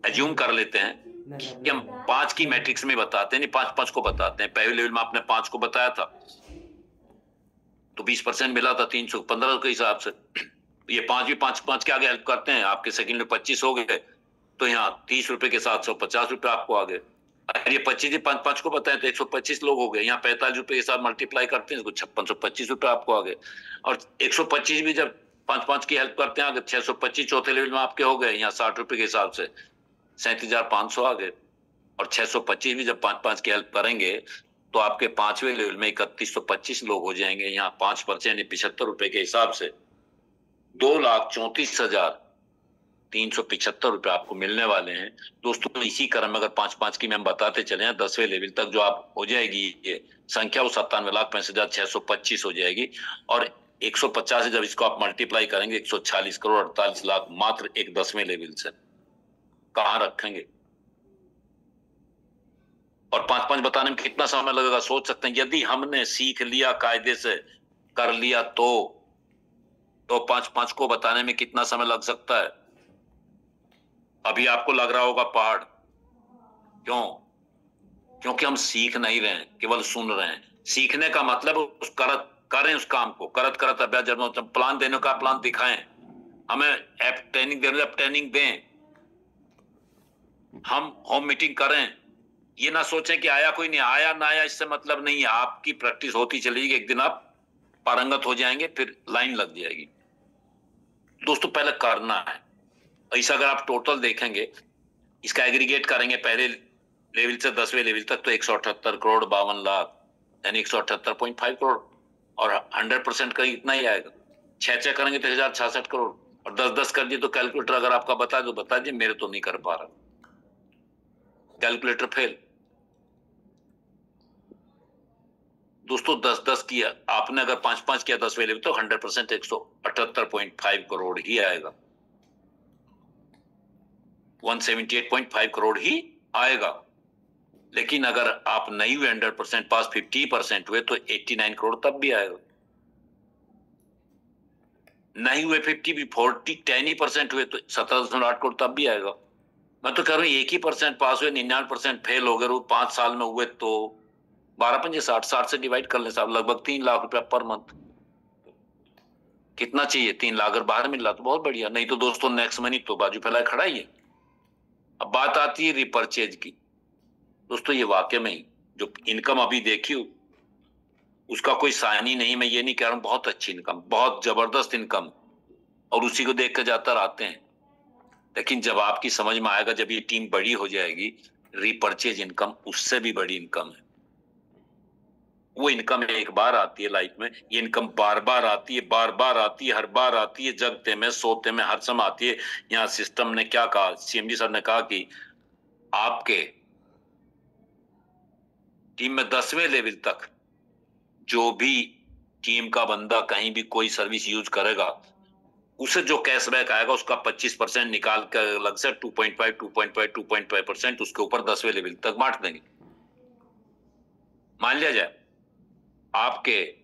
एज्यूम कर लेते हैं कि हम 5 की मैट्रिक्स में बताते हैं, नहीं 5 को बताते हैं। पहले लेवल में आपने 5 को बताया था तो 20% मिला था 315 के हिसाब से। ये 5 भी 5 के आगे हेल्प करते हैं। आपके सेकंड में 25 हो गए तो यहाँ 30 रुपए के 750 रुपए आपको आ गए। अगर ये 25 ही 5 को बताएं तो 125 लोग हो गए। यहाँ 45 रुपए के साथ मल्टीप्लाई करते हैं तो 5625 रुपए आपको आ गए। और 125 भी जब 5 की हेल्प करते हैं, अगर 625 चौथे लेवल में आपके हो गए, यहाँ 60 रुपए के हिसाब से 37,500 आ गए। और 625 भी जब 5 की हेल्प करेंगे तो आपके 5वें लेवल में 3125 लोग हो जाएंगे। यहाँ 5% 75 रुपए के हिसाब से 2,34,375 रुपए आपको मिलने वाले हैं। दोस्तों इसी क्रम में अगर 5 की में हम बताते चले 10वें लेवल तक जो आप हो जाएगी ये संख्या, वो 97,65,625 हो जाएगी। और 150 से जब इसको आप मल्टीप्लाई करेंगे 146 करोड़ 48 लाख मात्र एक 10वें लेवल से। कहां रखेंगे? और 5 बताने में कितना समय लगेगा सोच सकते हैं। यदि हमने सीख लिया, कायदे से कर लिया तो 5 को बताने में कितना समय लग सकता है? अभी आपको लग रहा होगा पहाड़। क्यों? क्योंकि हम सीख नहीं रहे हैं, केवल सुन रहे हैं। सीखने का मतलब उस करें उस काम को, करत अभ्यास। जब प्लान देने का प्लान दिखाएं, हमें ऐप ट्रेनिंग देने ट्रेनिंग दें, हम होम मीटिंग करें। ये ना सोचें कि आया कोई नहीं, आया ना आया इससे मतलब नहीं है। आपकी प्रैक्टिस होती चलेगी, एक दिन आप पारंगत हो जाएंगे, फिर लाइन लग जाएगी। दोस्तों पहले करना है। ऐसा अगर आप टोटल देखेंगे, इसका एग्रीगेट करेंगे पहले लेवल से 10वें लेवल तक तो 178 करोड़ 52 लाख यानी 178.5 करोड़, और 100% का इतना ही आएगा। 6 करेंगे तो 1066 करोड़, और 10 कर दिए तो कैलकुलेटर अगर आपका बता दो बता दिए, मेरे तो नहीं कर पा रहा, कैलकुलेटर फेल। दोस्तों 10 किया आपने, अगर 5 किया 10वें लेवल तो 100% 178.5 करोड़ ही आएगा, 178.5 करोड़ ही आएगा। लेकिन अगर आप नहीं हुए 100% पास, 50% हुए तो 89 करोड़ तब भी आएगा। नहीं हुए 50 भी 10% हुए तो 17.8 करोड़ तब भी आएगा। मैं तो कह रहा हूँ 1% पास हुए, 99% फेल हो गए, 5 साल में हुए तो 12×5 60 से डिवाइड कर ले साहब, लगभग 3 लाख रुपया पर मंथ। कितना चाहिए? 3 लाख। अगर बाहर मिल रहा तो बहुत बढ़िया, नहीं तो दोस्तों नेक्स्ट मनी तो बाजू फैलाए खड़ा ही है। अब बात आती है रिपर्चेज की। दोस्तों ये वाकई में जो इनकम अभी देखी उसका कोई साइन ही नहीं, मैं ये नहीं कह रहा हूं बहुत अच्छी इनकम, बहुत जबरदस्त इनकम, और उसी को देख कर ज्यादातर आते हैं। लेकिन जब आपकी समझ में आएगा, जब ये टीम बड़ी हो जाएगी, रिपर्चेज इनकम उससे भी बड़ी इनकम है। वो इनकम एक बार आती है लाइफ में, ये इनकम बार बार आती है, बार बार आती है, हर बार आती है, जगते में सोते में हर समय आती है। यहाँ सिस्टम ने क्या कहा, सीएमडी सर ने कहा कि आपके टीम में 10वें लेवल तक जो भी टीम का बंदा कहीं भी कोई सर्विस यूज करेगा, उसे जो कैशबैक आएगा उसका 25% निकाल कर अलग से 2.5% उसके ऊपर 10वें लेवल तक बांट देंगे। मान लिया जाए आपके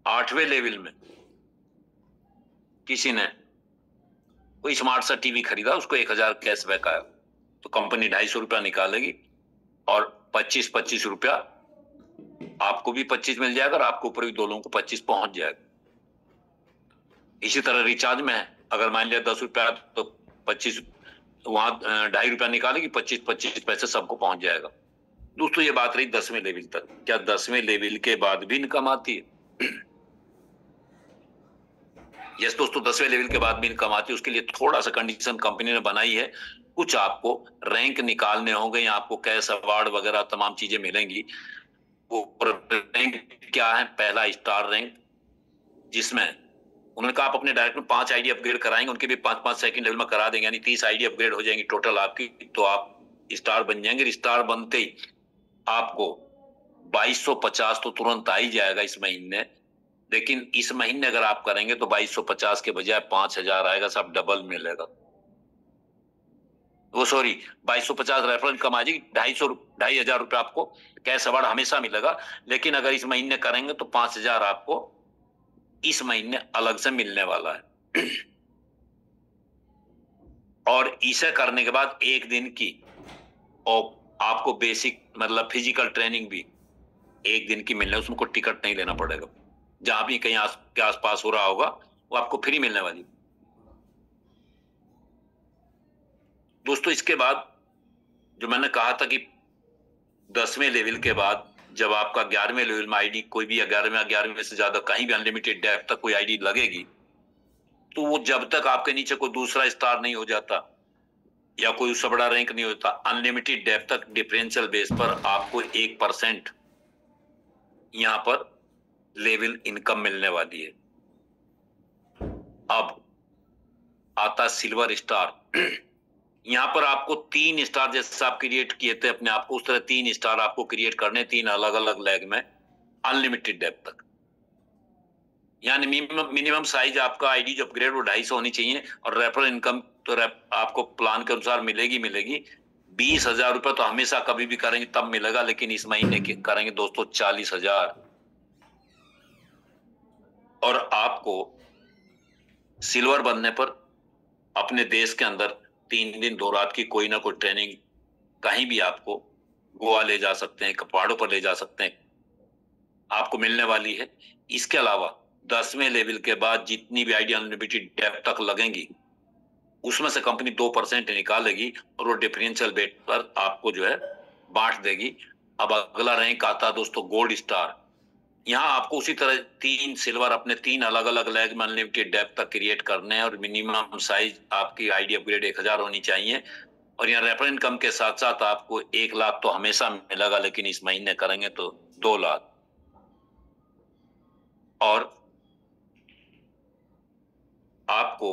8वें लेवल में किसी ने कोई स्मार्ट सा टीवी खरीदा, उसको 1000 कैशबैक आया, तो कंपनी 250 रुपया निकालेगी और 25 रुपया आपको भी 25 मिल जाएगा और आपके ऊपर भी दो लोगों को 25 पहुंच जाएगा। इसी तरह रिचार्ज में है, अगर मान लिया 10 रुपया तो 25 वहां 2.5 रुपया निकालेगी, 25 पैसे सबको पहुंच जाएगा। दोस्तों ये बात रही 10वें लेवल तक। क्या 10वें लेवल के बाद भी इनकम आती है? यस दोस्तों, 10वें लेवल के बाद भी इनकम आती है। उसके लिए थोड़ा सा कंडीशन कंपनी ने बनाई है, कुछ आपको रैंक निकालने होंगे या आपको कैश अवार्ड वगैरह तमाम चीजें मिलेंगी। वो रैंक क्या है? पहला स्टार रैंक, जिसमें उन्होंने कहा आप अपने डायरेक्ट में 5 आईडी अपग्रेड कराएंगे, उनके भी 5-5 सेकंड लेवल में करा देंगे, यानी 30 आईडी अपग्रेड हो जाएंगी टोटल आपकी, तो आप स्टार बन जाएंगे। स्टार बनते ही आपको 2250 तो तुरंत आ ही जाएगा इस महीने। लेकिन इस महीने अगर आप करेंगे तो 2250 के बजाय 5000 आएगा, सब डबल मिलेगा। वो सॉरी 2250 रेफरल इनकम आ जाएगी, 2,500 रुपया आपको कैश अवार्ड हमेशा मिलेगा। लेकिन अगर इस महीने करेंगे तो 5000 आपको इस महीने अलग से मिलने वाला है। और इसे करने के बाद एक दिन की और आपको बेसिक मतलब फिजिकल ट्रेनिंग भी एक दिन की मिलने, उसमें कोई टिकट नहीं लेना पड़ेगा। जहां भी कहीं के आसपास हो रहा होगा वो आपको फ्री मिलने वाली। दोस्तों इसके बाद जो मैंने कहा था कि 10वें लेवल के बाद जब आपका 11वें लेवल में आईडी कोई भी 11वें से ज्यादा कहीं भी अनलिमिटेड डेप्थ तक कोई आईडी लगेगी, तो वो जब तक आपके नीचे कोई दूसरा स्टार नहीं हो जाता या कोई उससे बड़ा रैंक नहीं होता, अनलिमिटेड डेप्थ तक डिफरेंशियल बेस पर आपको 1% यहां पर लेवल इनकम मिलने वाली है। अब आता सिल्वर स्टार। यहां पर आपको 3 स्टार जैसे आप क्रिएट किए थे अपने आप को, उस तरह 3 स्टार आपको क्रिएट करने, 3 अलग अलग लेग में अनलिमिटेड डेप्थ तक। यानी मिनिमम साइज आपका आईडी जो अपग्रेड वो 250 होनी चाहिए, और रेफरल इनकम तो आपको प्लान के अनुसार मिलेगी। 20,000 रुपए तो हमेशा कभी भी करेंगे तब मिलेगा, लेकिन इस महीने करेंगे दोस्तों 40,000। और आपको सिल्वर बनने पर अपने देश के अंदर 3 दिन 2 रात की कोई ना कोई ट्रेनिंग, कहीं भी आपको गोवा ले जा सकते हैं, पहाड़ों पर ले जा सकते हैं, आपको मिलने वाली है। इसके अलावा 10वें लेवल के बाद जितनी भी आईडी अनलिमिटेड डेप्थ तक लगेंगी, उसमें से कंपनी 2% निकालेगी और वो डिफरेंशियल बेट पर आपको जो है बांट देगी। अब अगला रैंक आता है दोस्तों गोल्ड स्टार। यहाँ आपको उसी तरह 3 सिल्वर अपने 3 अलग अलग लेग में अनलिमिटेड डेप्थ तक क्रिएट करने हैं, और मिनिमम साइज आपकी आईडी अपग्रेड 1000 होनी चाहिए। और यहाँ रेफरल इनकम के साथ साथ आपको 1 लाख तो हमेशा मिलेगा, लेकिन इस महीने करेंगे तो 2 लाख। और आपको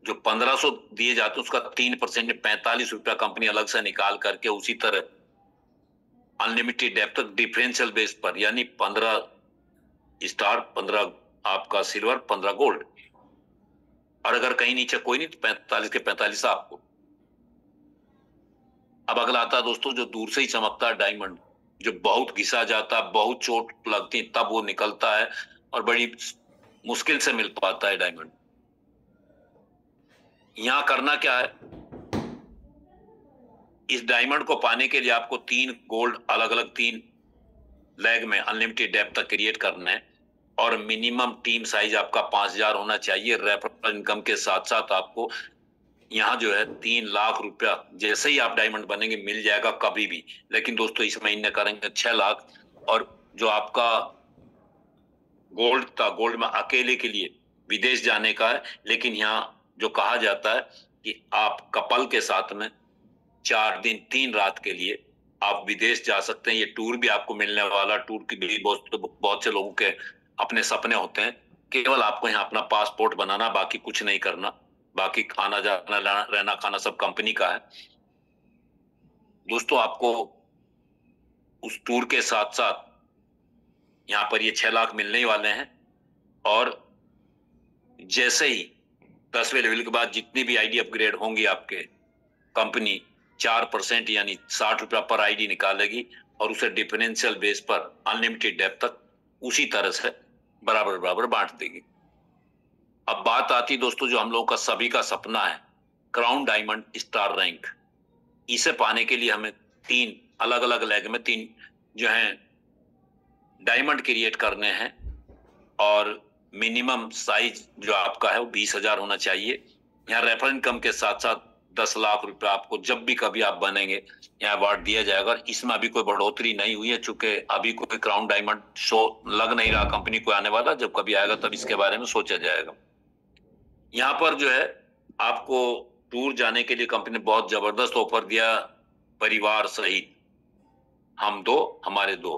जो 1500 दिए जाते हैं उसका 3% 45 रुपया कंपनी अलग से निकाल करके उसी तरह अनलिमिटेड डेप्थ तक डिफरेंशियल बेस पर, यानी 15 स्टार, 15 आपका सिल्वर, 15 गोल्ड, और अगर कहीं नीचे कोई नहीं तो 45 के 45 आपको। अब अगला आता है दोस्तों जो दूर से ही चमकता है डायमंड, जो बहुत घिसा जाता है, बहुत चोट लगती है तब वो निकलता है और बड़ी मुश्किल से मिल पाता है डायमंड। यहां करना क्या है, इस डायमंड को पाने के लिए आपको 3 गोल्ड अलग अलग 3 लेग में अनलिमिटेड डेप्थ तक क्रिएट करना है, और मिनिमम टीम साइज आपका 5000 होना चाहिए। रेफरल इनकम के साथ साथ आपको यहाँ जो है 3 लाख रुपया जैसे ही आप डायमंड बनेंगे मिल जाएगा कभी भी। लेकिन दोस्तों इस महीने करेंगे 6 लाख, और जो आपका गोल्ड था, गोल्ड में अकेले के लिए विदेश जाने का है, लेकिन यहाँ जो कहा जाता है कि आप कपल के साथ में 4 दिन 3 रात के लिए आप विदेश जा सकते हैं। ये टूर भी आपको मिलने वाला, टूर की भी बहुत से लोगों के अपने सपने होते हैं। केवल आपको यहाँ अपना पासपोर्ट बनाना, बाकी कुछ नहीं करना, बाकी खाना जाना रहना खाना सब कंपनी का है। दोस्तों आपको उस टूर के साथ साथ यहाँ पर ये 6 लाख मिलने ही वाले हैं, और जैसे ही 10वें लेवल के बाद जितनी भी आईडी अपग्रेड होंगी आपके, कंपनी 4% यानी 60 रुपया पर आईडी निकालेगी और उसे डिफरेंशियल बेस पर अनलिमिटेड डेप्थ तक उसी तरह से बराबर बराबर बांट देगी। अब बात आती दोस्तों जो हम लोगों का सभी का सपना है, क्राउन डायमंड स्टार रैंक। इसे पाने के लिए हमें 3 अलग अलग लेग में 3 जो है डायमंड क्रिएट करने हैं, और मिनिमम साइज जो आपका है वो 20,000 होना चाहिए। यहाँ रेफरल इनकम के साथ साथ 10 लाख रुपए आपको जब भी कभी आप बनेंगे यहाँ अवार्ड दिया जाएगा। इसमें अभी कोई बढ़ोतरी नहीं हुई है, चूंकि अभी कोई क्राउन डायमंड शो लग नहीं रहा कंपनी को आने वाला। जब कभी आएगा तब इसके बारे में सोचा जाएगा। यहाँ पर जो है आपको टूर जाने के लिए कंपनी ने बहुत जबरदस्त ऑफर दिया, परिवार सहित, हम 2 हमारे 2,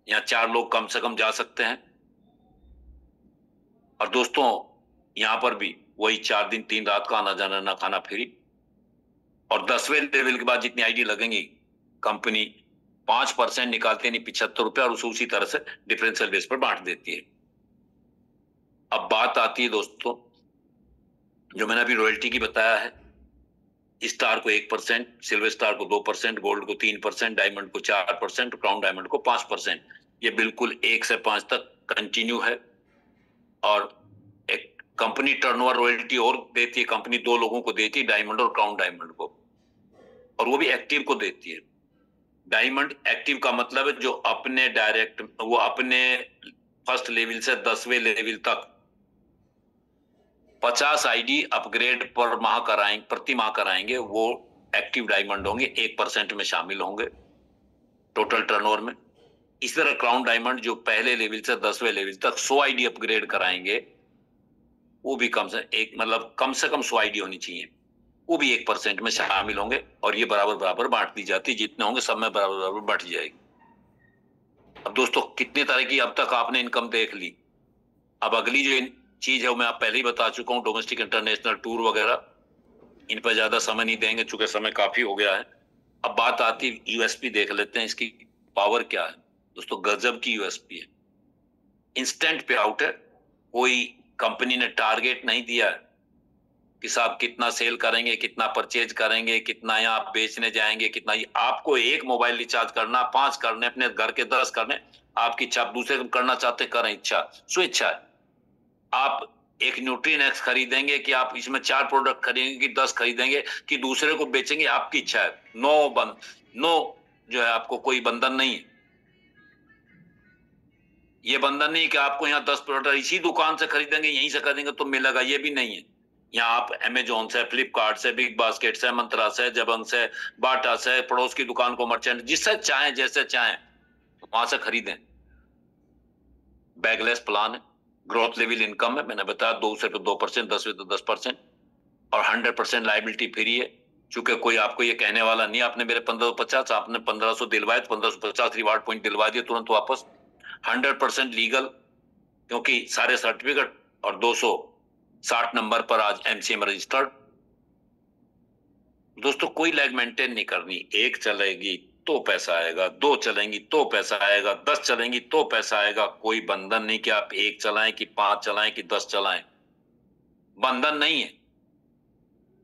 यहाँ 4 लोग कम से कम जा सकते हैं। और दोस्तों यहाँ पर भी वही 4 दिन 3 रात का आना जाना ना खाना फ्री, और 10वें लेवल के बाद जितनी आईडी लगेंगी कंपनी 5% निकालती नहीं 75 रुपए, और उसे उसी तरह से डिफरेंशियल बेस पर बांट देती है। अब बात आती है दोस्तों जो मैंने अभी रॉयल्टी की बताया है, स्टार को 1%, सिल्वर स्टार को 2%, गोल्ड को 3%, डायमंड को 4%, क्राउन डायमंड को 5%। ये बिल्कुल 1 से 5 तक कंटिन्यू है। और एक कंपनी टर्नओवर रॉयल्टी और देती है, कंपनी 2 लोगों को देती है, डायमंड और क्राउन डायमंड को, और वो भी एक्टिव को देती है। डायमंड एक्टिव का मतलब है जो अपने डायरेक्ट वो अपने फर्स्ट लेवल से 10वें लेवल तक 50 आईडी अपग्रेड पर माह कराएंगे, प्रति माह कराएंगे, वो एक्टिव डायमंड होंगे, 1% में शामिल होंगे टोटल टर्नओवर में। इस तरह क्राउन डायमंड जो पहले लेवल से 10वें लेवल तक 100 आईडी अपग्रेड कराएंगे, वो भी कम से कम 100 आईडी होनी चाहिए, वो भी 1% में शामिल होंगे, और ये बराबर बराबर बांट दी जाती है। जितने होंगे सब में बराबर बराबर बांट जाएगी। अब दोस्तों कितने तरह की अब तक आपने इनकम देख ली। अब अगली जो चीज है वो मैं आप पहले ही बता चुका हूँ, डोमेस्टिक इंटरनेशनल टूर वगैरह, इन पर ज्यादा समय नहीं देंगे चूंकि समय काफी हो गया है। अब बात आती है यूएसपी, देख लेते हैं इसकी पावर क्या है। दोस्तों गजब की यूएसपी है, इंस्टेंट पे आउट है, कोई कंपनी ने टारगेट नहीं दिया है कि साहब कितना सेल करेंगे, कितना परचेज करेंगे, कितना यहाँ बेचने जाएंगे, कितना आपको एक मोबाइल रिचार्ज करना, 5 करने, अपने घर के 10 करने, आपकी इच्छा। आप दूसरे करना चाहते करें, इच्छा स्वेच्छा है। आप एक न्यूट्रीनेक्स खरीदेंगे कि आप इसमें 4 प्रोडक्ट खरीदेंगे कि 10 खरीदेंगे कि दूसरे को बेचेंगे, आपकी इच्छा है। नो जो है आपको कोई बंधन नहीं है। ये बंधन नहीं कि आपको यहाँ 10 प्रोडक्ट इसी दुकान से खरीदेंगे, यहीं से खरीदेंगे तो मिलेगा, ये भी नहीं है। यहाँ आप अमेजोन से, फ्लिपकार्ट से, बिग बास्केट से, मंत्रा से, जबंग से, बाटा से, पड़ोस की दुकान को मर्चेंट, जिससे चाहें जैसे चाहें वहां से खरीदें। बैगलेस प्लान है, ग्रोथ लेवल इनकम है, मैंने बताया 2 से 2%, 10 से 10%, और 100% लाइबिलिटी फ्री है। चूंकि कोई आपको ये कहने वाला नहीं आपने मेरे 1550, आपने 1500 दिलवाए तो 1550 रिवार्ड पॉइंट दिलवा दिए तुरंत वापस। 100% लीगल, क्योंकि सारे सर्टिफिकेट और 260 नंबर पर आज एमसीएम रजिस्टर्ड। दोस्तों कोई लैग मेंटेन नहीं करनी, एक चलेगी तो पैसा आएगा, 2 चलेंगी तो पैसा आएगा, 10 चलेंगी तो पैसा आएगा। कोई बंधन नहीं कि आप 1 चलाएं कि 5 चलाएं कि 10 चलाएं, बंधन नहीं है।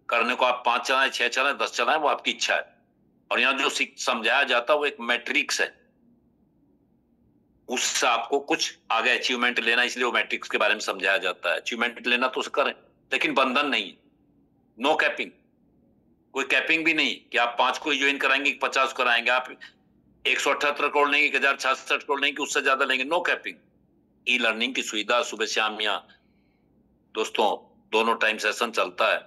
करने को आप 5 चलाएं, 6 चलाएं, 10 चलाएं, वो आपकी इच्छा है। और यहाँ जो समझाया जाता है वो एक मैट्रिक्स है, उससे आपको कुछ आगे अचीवमेंट लेना, इसलिए वो मैट्रिक्स के बारे में समझाया जाता है। अचीवमेंट लेना तो करें, लेकिन बंधन नहीं है, नो कैपिंग। कोई कैपिंग भी नहीं कि आप 5 को ज्वाइन कराएंगे 50 कराएंगे, आप 178 करोड़ लेंगे, 1066 करोड़ लेंगे, उससे ज्यादा लेंगे, नो कैपिंग। ई लर्निंग की सुविधा सुबह शाम यहाँ दोस्तों दोनों टाइम सेशन चलता है।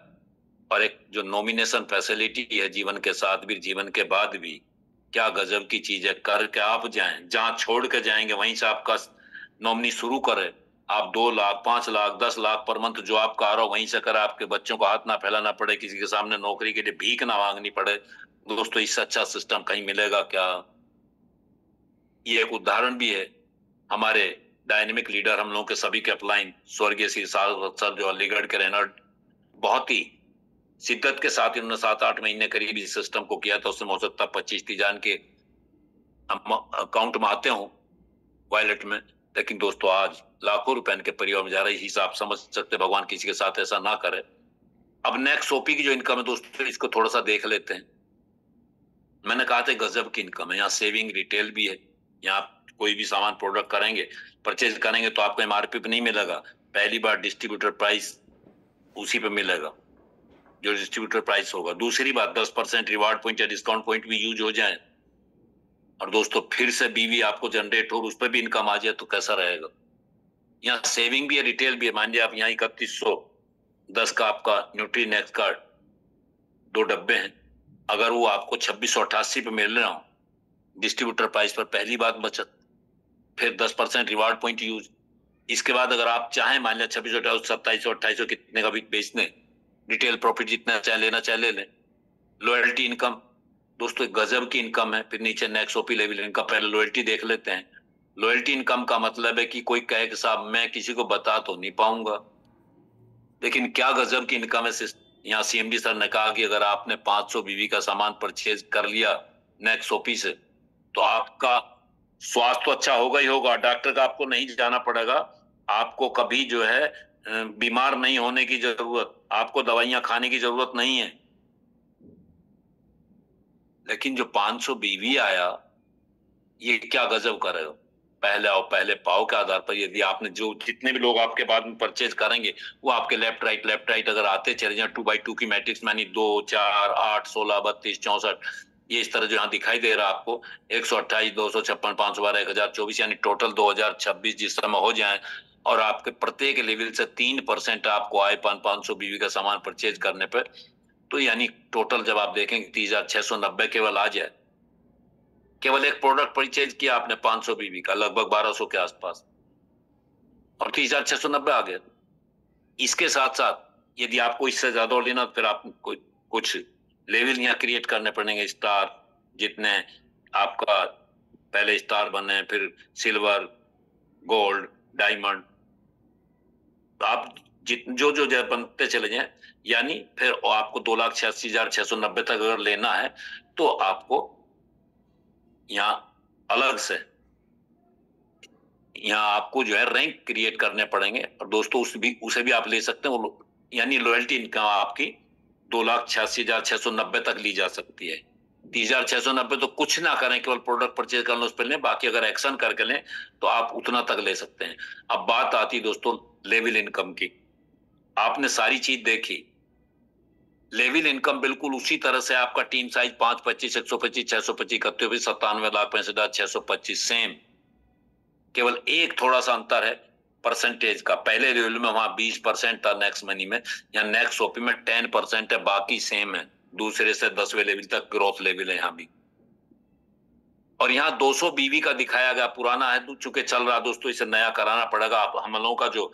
और एक जो नॉमिनेशन फैसिलिटी है जीवन के साथ भी जीवन के बाद भी, क्या गजब की चीज है। करके आप जाएं, जहां छोड़ के जाएंगे वहीं से आपका नॉमिनी शुरू करे। आप 2 लाख 5 लाख 10 लाख पर मंथ जो आपका आ रहा हो वहीं से कर, आपके बच्चों को हाथ ना फैलाना पड़े, किसी के सामने नौकरी के लिए भीख ना मांगनी पड़े। दोस्तों इससे अच्छा सिस्टम कहीं मिलेगा क्या? ये एक उदाहरण भी है। हमारे डायनेमिक लीडर, हम लोगों के सभी के अपलाइन, स्वर्गीय श्री सारस्वत सर जो अलीगढ़ के रहना, बहुत ही शिद्दत के साथ इन्होंने 7-8 महीने करीब इस सिस्टम को किया था। उसमें हो सकता 25-30 जान के अकाउंट में आते हो वॉलेट में, लेकिन दोस्तों आज लाखों रुपए के परिवार में जा रही है। आप समझ सकते, भगवान किसी के साथ ऐसा ना करे। अब नेक्स्ट ओपी की जो इनकम है दोस्तों, इसको थोड़ा सा देख लेते हैं। मैंने कहा था गजब की इनकम है। यहाँ सेविंग रिटेल भी है। यहाँ कोई भी सामान प्रोडक्ट करेंगे, परचेज करेंगे तो आपको एमआरपी पे नहीं मिलेगा, पहली बार डिस्ट्रीब्यूटर प्राइस उसी पे मिलेगा जो डिस्ट्रीब्यूटर प्राइस होगा। दूसरी बात 10% रिवार्ड पॉइंट या डिस्काउंट पॉइंट भी यूज हो जाए, और दोस्तों फिर से बीवी आपको जनरेट हो, उस पर भी इनकम आ जाए तो कैसा रहेगा। यहाँ सेविंग भी है, रिटेल भी है। मान लिया आप यहाँ 3110 का आपका न्यूट्रीनेक्स का 2 डब्बे हैं, अगर वो आपको 2688 पे मिल रहा हो डिस्ट्रीब्यूटर प्राइस पर, पहली बात बचत, फिर 10% रिवार्ड पॉइंट यूज। इसके बाद अगर आप चाहें, मान लिया 2600 2700 2800 कितने का भी बेचने, रिटेल प्रॉफिट जितना चाहे लेना चाहे ले लें। लॉयल्टी इनकम दोस्तों एक गजब की इनकम है। फिर नीचे नेक्स्ट ओपी लेवल इनकम, पहले लॉयल्टी देख लेते हैं। लॉयल्टी इनकम का मतलब है कि कोई कहे कि साहब मैं किसी को बता तो नहीं पाऊंगा, लेकिन क्या गजब की इनकम है। यहाँ सीएमडी सर ने कहा कि अगर आपने 500 बीवी का सामान परचेज कर लिया नेक्स्ट ओपी से, तो आपका स्वास्थ्य तो अच्छा होगा ही होगा, डॉक्टर का आपको नहीं जाना पड़ेगा, आपको कभी जो है बीमार नहीं होने की जरूरत, आपको दवाइयां खाने की जरूरत नहीं है। लेकिन जो 500 बीवी आया, ये क्या गजब कर रहे हो। पहले आओ पहले पाओ के आधार पर यदि आपने जो जितने भी लोग आपके बाद में परचेज करेंगे वो आपके लेफ्ट राइट अगर आते चले जाए 2x2 की मैट्रिक्स, यानी 2 4 8 16 32 64, ये इस तरह जो यहाँ दिखाई दे रहा है आपको 128 256 512 1024, यानी टोटल 2026 जिस समय हो जाए, और आपके प्रत्येक लेवल से 3% आपको आए 500 बीवी का सामान परचेज करने पर, तो यानी टोटल जब आप देखेंगे 3690 केवल आ जाए। केवल एक प्रोडक्ट परचेज किया आपने 500 बीवी का, लगभग 1200 के आसपास, और 3690 आ गया। इसके साथ साथ यदि आपको इससे ज्यादा लेना, फिर आपको कुछ लेवल यहाँ क्रिएट करने पड़ेंगे। स्टार जितने आपका पहले स्टार बने, फिर सिल्वर, गोल्ड, डायमंड, आप जो जो बनते चले जाए, यानी फिर आपको 2,86,690 तक अगर लेना है तो आपको यहाँ अलग से यहाँ आपको जो है रैंक क्रिएट करने पड़ेंगे। और दोस्तों उसे भी आप ले सकते हैं, यानी लॉयल्टी इनकम आपकी 2,86,690 तक ली जा सकती है। 30,690 तो कुछ ना करें, केवल प्रोडक्ट परचेज कर लो उस पर लें, बाकी अगर एक्शन करके लें तो आप उतना तक ले सकते हैं। अब बात आती दोस्तों लेवल इनकम की। आपने सारी चीज देखी, लेवल इनकम बिल्कुल उसी तरह से आपका टीम साइज 5 25 125 625 करते हुए 97,65,625 सेम, केवल एक थोड़ा सा अंतर है परसेंटेज का। पहले लेवल में वहां 20% था नेक्स्ट मनी में, या नेक्स्ट ओपी में 10% है, बाकी सेम है। दूसरे से 10वें लेवल तक ग्रोथ लेवल है यहाँ भी। और यहाँ 200 बीवी का दिखाया गया, पुराना है चूंकि चल रहा दोस्तों, इसे नया कराना पड़ेगा। आप हम लोगों का जो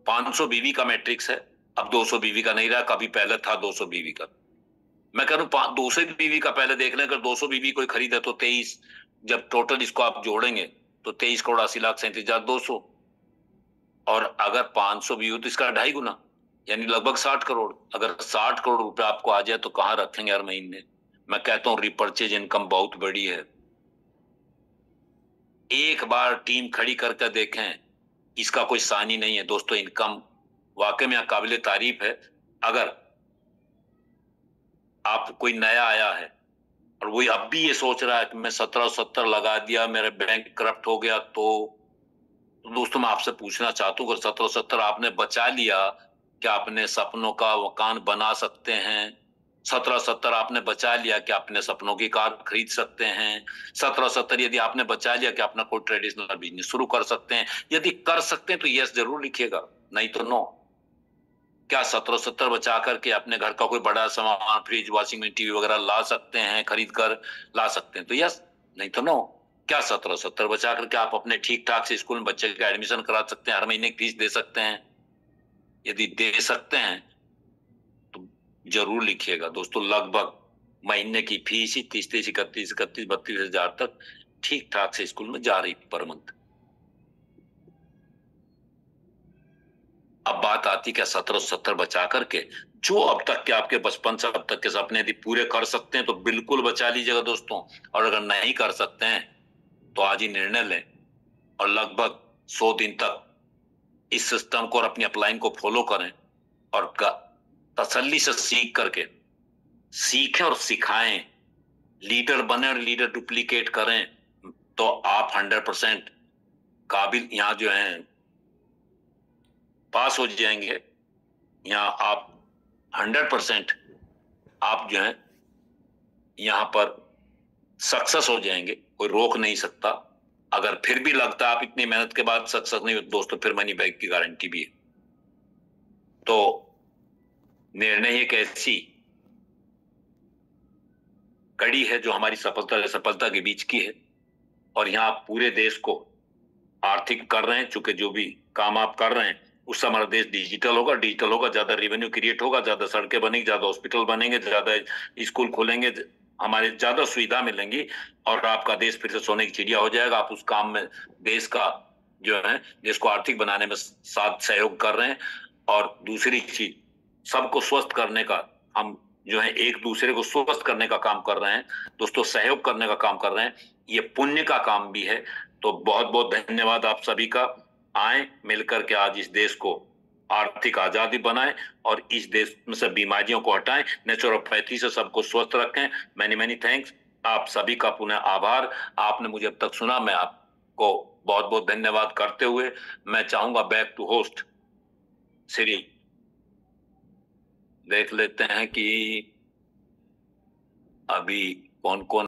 500 बीवी का मैट्रिक्स है अब 200 बीवी का नहीं रहा, कभी पहले था 200 बीवी का। मैं कह रहा हूँ 200 बीवी का पहले देख लें, अगर 200 बीवी कोई खरीदे तो 23, जब टोटल इसको आप जोड़ेंगे तो 23,80,37,200, और अगर 500 भी हो तो इसका 2.5 गुना, यानी लगभग 60 करोड़। अगर 60 करोड़ रुपए आपको आ जाए तो कहां रखेंगे हर महीने? मैं कहता हूं रिपर्चेज इनकम बहुत बड़ी है। एक बार टीम खड़ी करके देखें, इसका कोई सानी नहीं है दोस्तों। इनकम वाकई में काबिल तारीफ है। अगर आप कोई नया आया है और वही अब भी ये सोच रहा है कि मैं 1770 लगा दिया, मेरा बैंक करप्ट हो गया, तो दोस्तों मैं आपसे पूछना चाहता हूँ, अगर 1770 आपने बचा लिया, क्या अपने सपनों का मकान बना सकते हैं? 1770 आपने बचा लिया, क्या अपने सपनों की कार खरीद सकते हैं? 1770 यदि आपने बचा लिया, क्या अपना कोई ट्रेडिशनल बिजनेस शुरू कर सकते हैं? यदि कर सकते हैं तो यस जरूर लिखिएगा, नहीं तो नो। क्या 1770 बचा करके अपने घर का कोई बड़ा सामान, फ्रिज, वॉशिंग मशीन, टीवी वगैरह ला सकते हैं, खरीद कर ला सकते हैं? तो यस, नहीं तो नो। क्या 1770 बचा करके आप अपने ठीक ठाक से स्कूल में बच्चे का एडमिशन करा सकते हैं, हर महीने की फीस दे सकते हैं? यदि दे सकते हैं तो जरूर लिखिएगा दोस्तों। लगभग महीने की फीस ही 30, 31, 32 हजार तक ठीक ठाक से स्कूल में जा रही पर मंथ। अब बात आती क्या 1770 बचा करके जो अब तक के आपके बचपन से अब तक के सपने यदि पूरे कर सकते हैं तो बिल्कुल बचा लीजिएगा दोस्तों। और अगर नहीं कर सकते हैं तो आज ही निर्णय लें और लगभग 100 दिन तक इस सिस्टम को और अपनी अपलाइन को फॉलो करें और तसल्ली से सीख करके सीखें और सिखाएं, लीडर बने और लीडर डुप्लीकेट करें तो आप 100% काबिल यहाँ जो है पास हो जाएंगे। यहाँ आप 100% आप जो है यहाँ पर सक्सेस हो जाएंगे, कोई रोक नहीं सकता। अगर फिर भी लगता है आप इतनी मेहनत के बाद सक्सेस नहीं हो दोस्तों, फिर मनी बैक की गारंटी भी है। तो निर्णय एक ऐसी कड़ी है जो हमारी सफलता के बीच की है, और यहाँ आप पूरे देश को आर्थिक कर रहे हैं। चूंकि जो भी काम आप कर रहे हैं उससे हमारा देश डिजिटल होगा, ज्यादा रेवेन्यू क्रिएट होगा, ज्यादा सड़कें बनेंगी, ज्यादा हॉस्पिटल बनेंगे, ज्यादा स्कूल खोलेंगे, हमारे ज्यादा सुविधा मिलेंगी और आपका देश फिर से सोने की चिड़िया हो जाएगा। आप उस काम में देश का जो है देश को आर्थिक बनाने में साथ सहयोग कर रहे हैं। और दूसरी चीज, सबको स्वस्थ करने का हम जो है एक दूसरे को स्वस्थ करने का काम कर रहे हैं दोस्तों, सहयोग करने का काम कर रहे हैं। ये पुण्य का काम भी है। तो बहुत बहुत धन्यवाद आप सभी का। आए मिलकर के आज इस देश को आर्थिक आजादी बनाएं और इस देश में से बीमारियों को हटाएं, नेचुरोपैथी से सबको स्वस्थ रखें। Many many thanks. आप सभी का पुनः आभार। आपने मुझे अब तक सुना, मैं आपको बहुत बहुत धन्यवाद करते हुए मैं चाहूंगा बैक टू होस्ट श्री। देख लेते हैं कि अभी कौन कौन